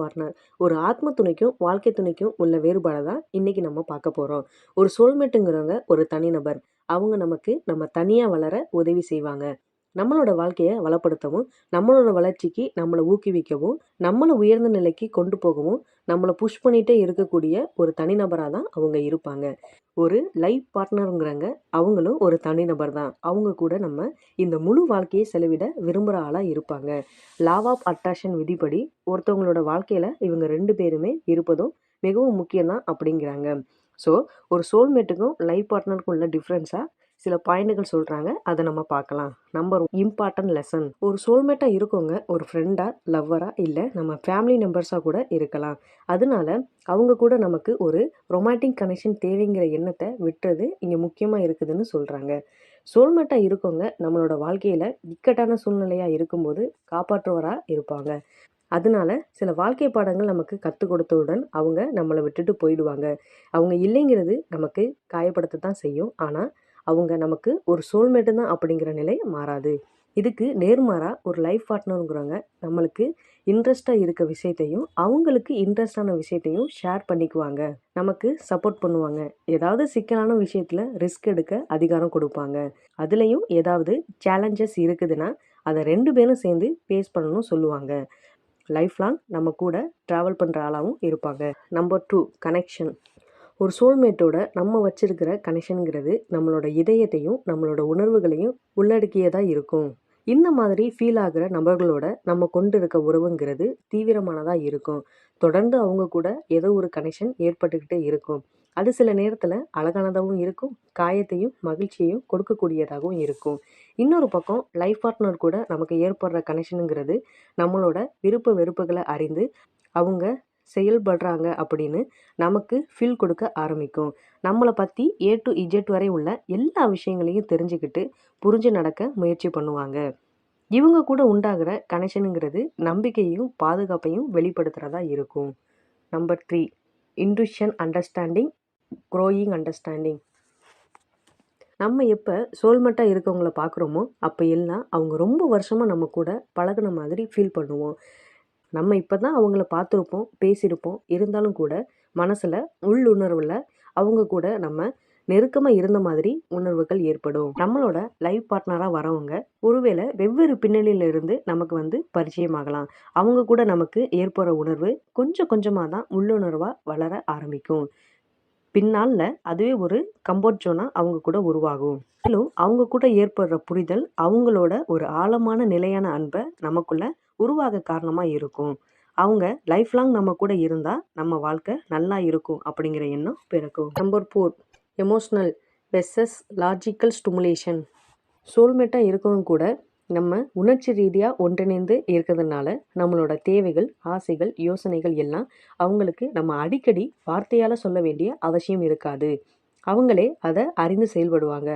Partner. ஒரு ஆத்ம துணைக்கும், வாழ்க்கை துணைக்கும் உள்ள வேறுபாட தான் இன்னைக்கு நம்ம பார்க்க போறோம். ஒரு சோல்மேட்டுங்கிறவங்க ஒரு தனிநபர். அவங்க நமக்கு நம்ம தனியா வளர உதவி செய்வாங்க. நம்மளோட வாழ்க்கைய வளப்படுத்தவும், நம்மளோட வளர்ச்சிக்கு நம்மள ஊக்குவிக்கவும், நம்மள உயர்ந்த நிலைக்கு கொண்டு போகவும், நம்மள புஷ் பண்ணிட்டே இருக்கக்கூடிய ஒரு தனிநபரா தான் அவங்க இருப்பாங்க. ஒரு லைஃப் பார்ட்னர்ங்கிறவங்க அவங்களும் ஒரு தனிநபர் தான். அவங்க கூட நம்ம இந்த முழு வாழ்க்கையை செலவிட விரும்புற ஆளா இருப்பாங்க. லா ஆஃப் அட்ராக்ஷன் விதிப்படி ஒருத்தவங்களோட வாழ்க்கையில இவங்க 2 பேருமே இருப்பதும் மிகவும் முக்கியம் தான் அப்படிங்கிறாங்க. ஸோ ஒரு சோல்மேட்டுக்கும் லைஃப் பார்ட்னருக்கும் உள்ள டிஃப்ரென்ஸா சில பாயிண்ட்டுகள் சொல்றாங்க. அத நம்ம பார்க்கலாம். Number important lesson. ஒரு சோல்மேட்டா இருக்கவங்க ஒரு ஃப்ரெண்டா, லவ்வரா இல்ல நம்ம ஃபேமிலி மெம்பர்ஸா கூட இருக்கலாம். அதனால அவங்க கூட நமக்கு ஒரு ரொமான்டிக் கனெக்ஷன் தேவைங்கிற எண்ணத்த விட்டுறது இங்க முக்கியமா இருக்குதுன்னு சொல்றாங்க. சோல்மேட்டா இருக்கவங்க நம்மளோட வாழ்க்கையில இக்கட்டான சூழ்நிலையா இருக்கும்போது காப்பாற்றுவரா இருப்பாங்க. அதனால சில வாழ்க்கை பாடங்கள் நமக்கு கத்துக் கொடுத்தவுடன் அவங்க நம்மள விட்டுட்டு போயிடுவாங்க. அவங்க இல்லைங்கிறது நமக்கு காயப்படுத்த தான் செய்யும். ஆனா, அவங்க நமக்கு ஒரு சோல்மேட்டு தான் அப்படிங்கிற நிலை மாறாது. இதுக்கு நேர்மாறா ஒரு லைஃப் பார்ட்னர்ங்கிறவங்க நம்மளுக்கு இன்ட்ரெஸ்ட்டா இருக்க விஷயத்தையும், அவங்களுக்கு இன்ட்ரெஸ்ட்டான விஷயத்தையும் ஷேர் பண்ணிக்குவாங்க. நமக்கு சப்போர்ட் பண்ணுவாங்க. ஏதாவது சிக்கலான விஷயத்துல ரிஸ்க் எடுக்க அதிகாரம் குடுப்பாங்க. அதுலயும் ஏதாவது சேலஞ்சஸ் இருக்குதுன்னா, அத 2 பேரும் சேர்ந்து ஃபேஸ் பண்ணணும்னு சொல்லுவாங்க. லைஃப் லாங் நம்ம கூட ட்ராவல் பண்ணுற ஆளாகவும் இருப்பாங்க. Number 2 connection. ஒரு சோல்மேட்டோட நம்ம வச்சிருக்கிற கனெக்ஷனுங்கிறது நம்மளோட இதயத்தையும் நம்மளோட உணர்வுகளையும் உள்ளடக்கியதா இருக்கும். இந்த மாதிரி ஃபீல் ஆகிற நபர்களோட நம்ம கொண்டு இருக்க உறவுங்கிறது தீவிரமானதா இருக்கும். தொடர்ந்து அவங்க கூட ஏதோ ஒரு கனெக்ஷன் ஏற்பட்டுக்கிட்டே இருக்கும். அது சில நேரத்தில் அழகானதாகவும் இருக்கும், காயத்தையும் மகிழ்ச்சியையும் கொடுக்கக்கூடியதாகவும் இருக்கும். இன்னொரு பக்கம் லைஃப் பார்ட்னர் கூட நமக்கு ஏற்படுற கனெக்ஷனுங்கிறது நம்மளோட விருப்ப வெறுப்புகளை அறிந்து அவங்க செயல்படுறாங்க அப்படின்னு நமக்கு ஃபீல் கொடுக்க ஆரம்பிக்கும். நம்மளை பற்றி ஏ டு இஜெட் வரை உள்ள எல்லா விஷயங்களையும் தெரிஞ்சுக்கிட்டு புரிஞ்சு நடக்க முயற்சி பண்ணுவாங்க. இவங்க கூட உண்டாகிற கனெக்ஷனுங்கிறது நம்பிக்கையையும் பாதுகாப்பையும் வெளிப்படுத்துகிறதா இருக்கும். Number 3 intuition understanding, growing understanding. நம்ம எப்போ சோல்மேட்டாக இருக்கவங்கள பார்க்குறோமோ அப்போ எல்லாம் அவங்க ரொம்ப வருஷமாக நம்ம கூட பழகுன மாதிரி ஃபீல் பண்ணுவோம். நம்ம இப்போ தான் அவங்கள பார்த்துருப்போம், பேசியிருப்போம். இருந்தாலும் கூட மனசில் உள்ளுணர்வில் அவங்க கூட நம்ம நெருக்கமாக இருந்த மாதிரி உணர்வுகள் ஏற்படும். நம்மளோட லைஃப் பார்ட்னராக வரவங்க ஒருவேளை வெவ்வேறு பின்னணியிலிருந்து நமக்கு பரிச்சயமாகலாம். அவங்க கூட நமக்கு ஏற்படுற உணர்வு கொஞ்சம் கொஞ்சமாக தான் உள்ளுணர்வாக வளர ஆரம்பிக்கும். பின்னால அதுவே ஒரு கம்ஃபர்ட் ஜோனா அவங்க கூட உருவாகும். மேலும் அவங்க கூட ஏற்படுற புரிதல் அவங்களோட ஒரு ஆழமான நிலையான அன்பை நமக்குள்ள உருவாக காரணமா இருக்கும். அவங்க லைஃப் லாங் நம்ம கூட இருந்தா நம்ம வாழ்க்கை நல்லா இருக்கும் அப்படிங்கிற எண்ணம் பிறக்கும். Number 4 emotional versus logical stimulation. சோல்மேட்டா இருக்கவங்க கூட நம்ம உணர்ச்சி ரீதியாக ஒன்றிணைந்து இருக்கிறதுனால நம்மளோட தேவைகள், ஆசைகள், யோசனைகள் எல்லாம் அவங்களுக்கு நம்ம அடிக்கடி வார்த்தையால் சொல்ல வேண்டிய அவசியம் இருக்காது. அவங்களே அதை அறிந்து செயல்படுவாங்க.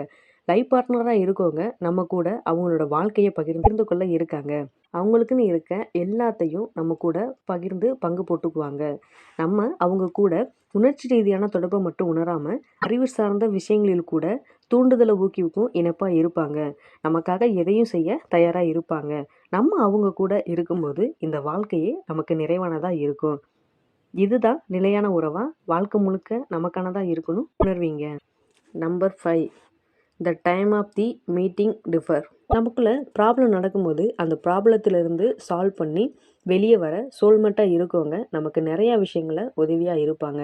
லைஃப் பார்ட்னராக இருக்கவங்க நம்ம கூட அவங்களோட வாழ்க்கையை பகிர்ந்து கொள்ள இருக்காங்க. அவங்களுக்குன்னு இருக்க எல்லாத்தையும் நம்ம கூட பகிர்ந்து பங்கு போட்டுக்குவாங்க. நம்ம அவங்க கூட உணர்ச்சி ரீதியான தொடர்பை மட்டும் உணராமல் அறிவு சார்ந்த விஷயங்களில் கூட தூண்டுதலை ஊக்குவிக்கும் இணைப்பாக இருப்பாங்க. நமக்காக எதையும் செய்ய தயாராக இருப்பாங்க. நம்ம அவங்க கூட இருக்கும்போது இந்த வாழ்க்கையே நமக்கு நிறைவானதாக இருக்கும். இதுதான் நிலையான உறவா வாழ்க்கை முழுக்க நமக்கானதாக இருக்கணும் உணர்வீங்க. Number 5 the time of the meeting differ. நமக்குள்ள ப்ராப்ளம் நடக்கும்போது அந்த ப்ராப்ளத்திலிருந்து சால்வ் பண்ணி வெளியே வர சோல்மேட்டாக இருக்கவங்க நமக்கு நிறையா விஷயங்களை உதவியாக இருப்பாங்க.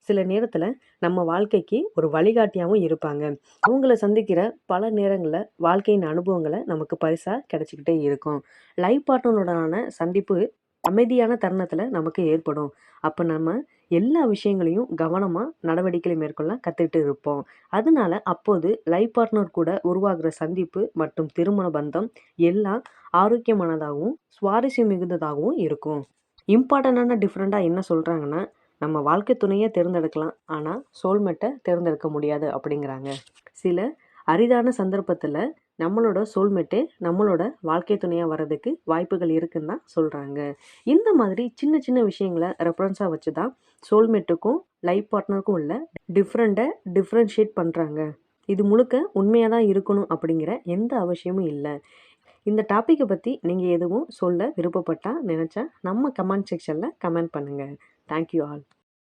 சில நேரத்தில் நம்ம வாழ்க்கைக்கு ஒரு வழிகாட்டியாகவும் இருப்பாங்க. அவங்கள சந்திக்கிற பல நேரங்களில் வாழ்க்கையின் அனுபவங்களை நமக்கு பரிசாக கிடைச்சிக்கிட்டே இருக்கும். லைஃப் பார்ட்னருடனான சந்திப்பு அமைதியான தருணத்தில் நமக்கு ஏற்படும். அப்போ நம்ம எல்லா விஷயங்களையும் கவனமாக நடவடிக்கைகளை மேற்கொள்ள கற்றுக்கிட்டு இருப்போம். அதனால அப்போது லைஃப் பார்ட்னர் கூட உருவாகிற சந்திப்பு மற்றும் திருமண பந்தம் எல்லாம் ஆரோக்கியமானதாகவும் சுவாரஸ்யம் மிகுந்ததாகவும் இருக்கும். இம்பார்ட்டண்டான டிஃப்ரெண்ட்டாக என்ன சொல்கிறாங்கன்னா, நம்ம வாழ்க்கை துணையை தேர்ந்தெடுக்கலாம், ஆனால் சோல்மேட்டை தேர்ந்தெடுக்க முடியாது அப்படிங்கிறாங்க. சில அரிதான சந்தர்ப்பத்தில் நம்மளோட சோல்மேட்டே நம்மளோட வாழ்க்கை துணையாக வர்றதுக்கு வாய்ப்புகள் இருக்குன்னு தான் சொல்கிறாங்க. இந்த மாதிரி சின்ன சின்ன விஷயங்களை ரெஃபரன்ஸாக வச்சு தான் சோல்மேட்டுக்கும் லைஃப் பார்ட்னருக்கும் உள்ள டிஃப்ரென்ஷியேட் பண்ணுறாங்க. இது முழுக்க உண்மையாக தான் இருக்கணும் அப்படிங்கிற எந்த அவசியமும் இல்லை. இந்த டாப்பிக்கை பற்றி நீங்கள் எதுவும் சொல்ல விருப்பப்பட்டா நினச்சா நம்ம கமெண்ட் செக்ஷனில் கமெண்ட் பண்ணுங்கள். Thank you all.